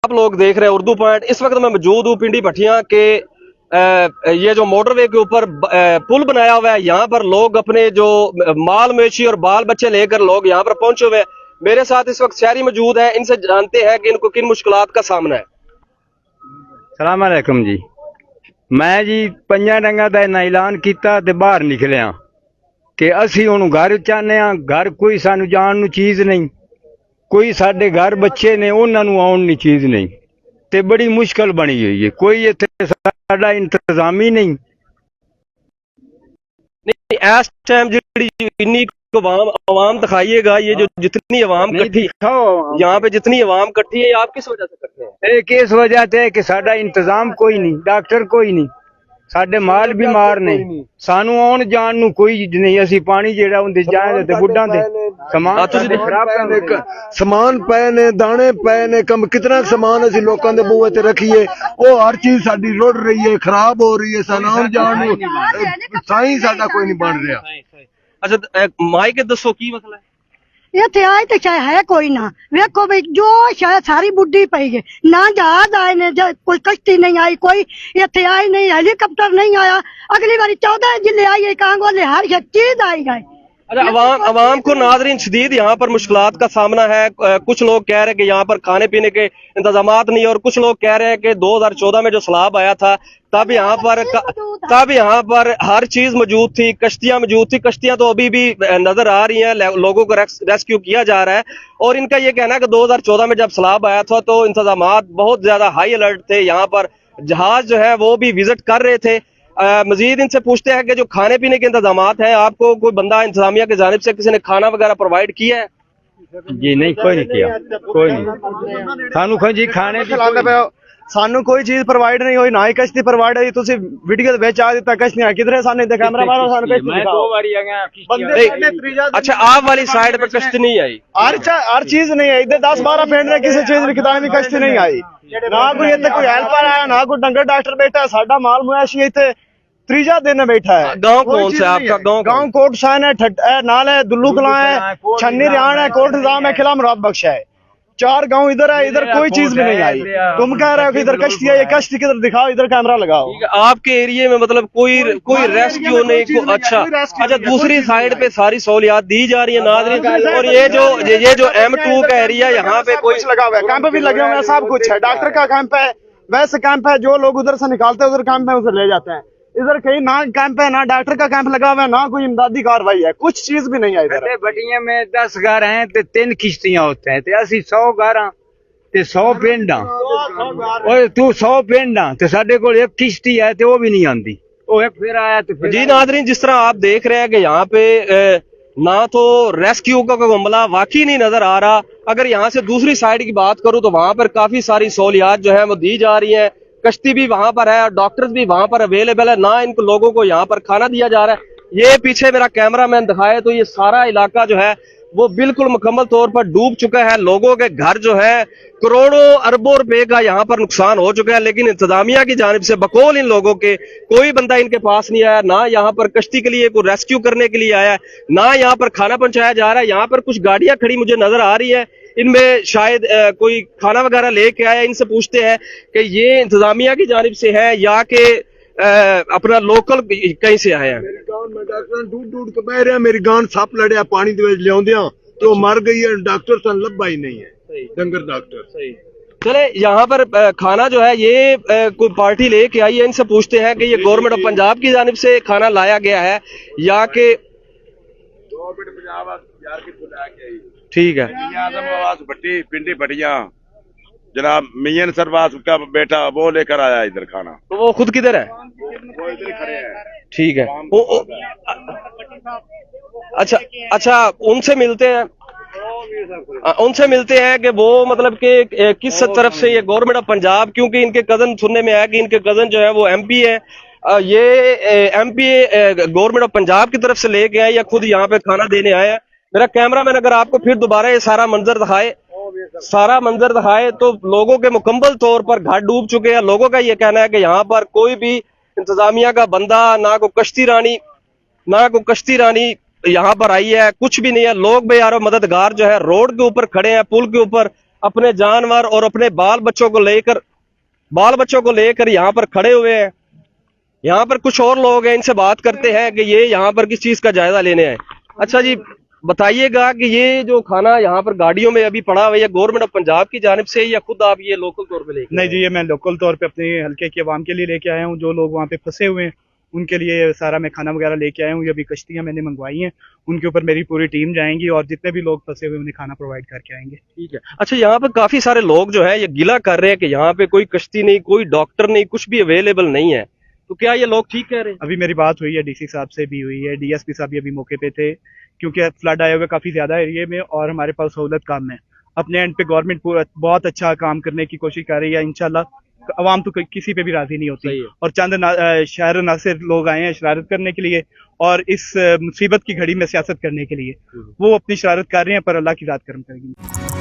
आप लोग देख रहे हैं उर्दू पॉइंट। इस वक्त मैं मौजूद हूँ पिंडी भट्टियां के ये जो मोटरवे के ऊपर पुल बनाया हुआ है, यहाँ पर लोग अपने जो माल मवेशी और बाल बच्चे लेकर लोग यहाँ पर पहुंचे हुए हैं। मेरे साथ इस वक्त शहरी मौजूद है, इनसे जानते हैं कि इनको किन मुश्किलात का सामना है। सलाम अलैकुम जी। मैं जी 5 डंगा का इन्ना ऐलान किया ते बाहर निकलिया कि असी हुण घर चाहने आ। घर कोई सानू जान नू चीज नहीं, कोई साडे घर बच्चे ने उन्हां नू आउण नी चीज नहीं, ते बड़ी मुश्किल बनी हुई है। कोई इत्थे साडा इंतजाम ही नहीं। इस टाइम जितनी अवाम दिखाइएगा, ये जो जितनी अवाम इकट्ठी यहाँ पे जितनी अवाम इकट्ठी है, आप किस वजह से करते हैं? किस वजह से कि साडा इंतजाम कोई नहीं, डॉक्टर कोई नहीं, साडे माल बीमार ने, सानू आउण जाण नू कोई नहीं। असी पानी जेड़ा हुंदे जाए ते बुड्ढां दे समान समान पे ने, दाने पे ने, कम कितना समान असी लोकां दे बूहे ते रखिए, वो हर चीज साडी रुड़ रही है, खराब हो रही है। सानू आउण जाण नू साईं साडा कोई नहीं बन रहा। अच्छा माइक दसो की मसला है? इतने आए तो चाहे है कोई ना। वेखो भाई जो शायद सारी बुढ़ी पई है ना, जहाज आए ने, कोई कश्ती नहीं आई, कोई इतने आई नहीं, हेलीकॉप्टर नहीं आया। अगली बारी 14 जिले आई कांगोले, हर चीज आई गए। अच्छा अवाम को नाज़रीन शदीद यहाँ पर मुश्किलात का सामना है। कुछ लोग कह रहे हैं कि यहाँ पर खाने पीने के इंतजामात नहीं, और कुछ लोग कह रहे हैं कि 2014 में जो सैलाब आया था तब यहाँ पर हर चीज मौजूद थी, कश्तियां मौजूद थी। कश्तियां तो अभी भी नजर आ रही हैं, लोगों को रेस्क्यू किया जा रहा है। और इनका ये कहना है कि 2014 में जब सैलाब आया था तो इंतजामात बहुत ज्यादा हाई अलर्ट थे, यहाँ पर जहाज जो है वो भी विजिट कर रहे थे। मजीद इनसे पूछते हैं कि जो खाने पीने के इंतजामात हैं, आपको कोई बंदा इंतजामिया की जानिब से किसी ने खाना वगैरह प्रोवाइड किया है? जी नहीं, कोई नहीं किया, कोई नहीं। सानू कोई जी खाने सानू कोई चीज प्रोवाइड नहीं हुई, ना ही कश्ती प्रोवाइड हुई। तुसी वीडियो दे विच आ दिता कश्तियां किधरे, साने ते कैमरा मारो, सानू कश्ती मैं 2 बारी आ गया बंदे। अच्छा आप वाली साइड पर कश्ती नहीं आई? हर चीज नहीं आई। इधर 10-12 पिंड ने किसी चीज भी किताब में कश्ती नहीं आई। ना कोई इत्थे कोई हेल्पर आया, ना कोई डंगर डॉक्टर बैठा है। साडा माल मुआशी इत्थे 3 दिन बैठा है। गांव कौन सा आपका? गांव कोट शान है, नाल है, दुल्लू कलां है, छन्नी रियान है, कोट निजाम है, किला मुराद बख्श है। 4 गांव इधर है। इधर कोई चीज भी नहीं आई। तुम कह रहे हो कि इधर कश्ती है, ये कश्ती किधर दिखाओ, इधर कैमरा लगाओ। आपके एरिया में मतलब कोई रेस्क्यू नहीं? अच्छा दूसरी साइड पे सारी सहूलियात दी जा रही है नाज़रीन। और ये जो M2 का एरिया, यहाँ पे कोई लगा हुआ है, कैंप भी लगे हुए हैं, सब कुछ है। डॉक्टर का कैंप है, वैसे कैंप है, जो लोग उधर से निकालते हैं उधर कैंप है, उसे ले जाते हैं। इधर कहीं ना कैंप है, ना डॉक्टर का कैंप लगा हुआ है, ना कोई इमदादी कार्रवाई है, कुछ चीज भी नहीं है इधर। बटिया में 10 घर हैं ते 3 किश्तियां होते हैं, ते असी 100 घर ते 100 पिंड और तू 100 पिंड ते साडे कोल 1 किश्ती है, ते वो भी नहीं आंदी। वो एक फिर आया तो फिर। जी नाज़रीन, जिस तरह आप देख रहे हैं कि यहाँ पे ना तो रेस्क्यू का कोई मामला वाकई नहीं नजर आ रहा। अगर यहाँ से दूसरी साइड की बात करूं तो वहां पर काफी सारी सहूलियात जो है वो दी जा रही है, कश्ती भी वहां पर है, डॉक्टर्स भी वहां पर अवेलेबल है, ना इनको लोगों को यहाँ पर खाना दिया जा रहा है। ये पीछे मेरा कैमरामैन दिखाए तो ये सारा इलाका जो है वो बिल्कुल मुकम्मल तौर पर डूब चुका है। लोगों के घर जो है करोड़ों अरबों रुपए का यहाँ पर नुकसान हो चुका है, लेकिन इंतजामिया की जानिब से बकौल इन लोगों के कोई बंदा इनके पास नहीं आया, ना यहाँ पर कश्ती के लिए कोई रेस्क्यू करने के लिए आया, ना यहाँ पर खाना पहुंचाया जा रहा है। यहाँ पर कुछ गाड़ियां खड़ी मुझे नजर आ रही है, इनमें शायद कोई खाना वगैरह लेके आया। इनसे पूछते हैं कि ये इंतजामिया की जानिब से है या कि अपना लोकल कहीं से आया है? मेरी गांव में डॉक्टर ढूंढ के बह रहा, मेरी गांव सप लड़िया पानी दे विच लियाउंदियां तो मर गई है। डॉक्टर सन लब्भा ही नहीं है, डंगर डॉक्टर। सही। चले यहाँ पर खाना जो है ये कोई पार्टी लेके आई है, इनसे पूछते हैं कि ये गवर्नमेंट ऑफ पंजाब की जानिब से खाना लाया गया है या कि ठीक है। भट्टी पिंडी भटिया जनाब मियन सरवास का बेटा वो लेकर आया इधर खाना। तो वो खुद किधर है? वो इधर खड़े हैं। ठीक है। अच्छा उनसे मिलते हैं कि वो मतलब कि किस तरफ से ये गवर्नमेंट ऑफ पंजाब, क्योंकि इनके कजन सुनने में आया कि इनके कजन जो है वो MP है, ये MP गवर्नमेंट ऑफ पंजाब की तरफ से लेके आए या खुद यहाँ पे खाना देने आए हैं। मेरा कैमरामैन अगर आपको फिर दोबारा ये सारा मंजर दिखाए तो लोगों के मुकम्मल तौर पर घर डूब चुके हैं। लोगों का ये कहना है कि यहाँ पर कोई भी इंतजामिया का बंदा, ना कोई कश्ती रानी यहाँ पर आई है, कुछ भी नहीं है। लोग भी यार मददगार जो है रोड के ऊपर खड़े हैं, पुल के ऊपर अपने जानवर और अपने बाल बच्चों को लेकर यहाँ पर खड़े हुए हैं। यहाँ पर कुछ और लोग हैं, इनसे बात करते हैं कि ये यहाँ पर किस चीज का जायजा लेने आए। अच्छा जी, बताइएगा कि ये जो खाना यहाँ पर गाड़ियों में अभी पड़ा हुआ है, गवर्नमेंट ऑफ पंजाब की जानिब से या खुद आप ये लोकल तौर पे लेके? नहीं जी, ये मैं लोकल तौर पे अपने हल्के के अवाम के लिए लेके आया हूँ। जो लोग वहाँ पे फंसे हुए हैं उनके लिए सारा मैं खाना वगैरह लेके आया हूँ। ये अभी कश्तियाँ मैंने मंगवाई हैं, उनके ऊपर मेरी पूरी टीम जाएंगी और जितने भी लोग फंसे हुए उन्हें खाना प्रोवाइड करके आएंगे। ठीक है। अच्छा, यहाँ पर काफी सारे लोग जो है ये गिला कर रहे हैं कि यहाँ पे कोई कश्ती नहीं, कोई डॉक्टर नहीं, कुछ भी अवेलेबल नहीं है, तो क्या ये लोग ठीक कह रहे हैं? अभी मेरी बात हुई है डीसी साहब से भी हुई है, डीएसपी साहब भी अभी मौके पे थे, क्योंकि फ्लड आए हुए काफी ज्यादा एरिया में और हमारे पास सहूलत कम है। अपने एंड पे गवर्नमेंट बहुत अच्छा काम करने की कोशिश कर रही है। इंशाल्लाह अवाम तो किसी पे भी राजी नहीं होती और चंद शहर नासिर लोग आए हैं शरारत करने के लिए और इस मुसीबत की घड़ी में सियासत करने के लिए। वो अपनी शरारत कर रहे हैं, पर अल्लाह की रात कर्म करेगी।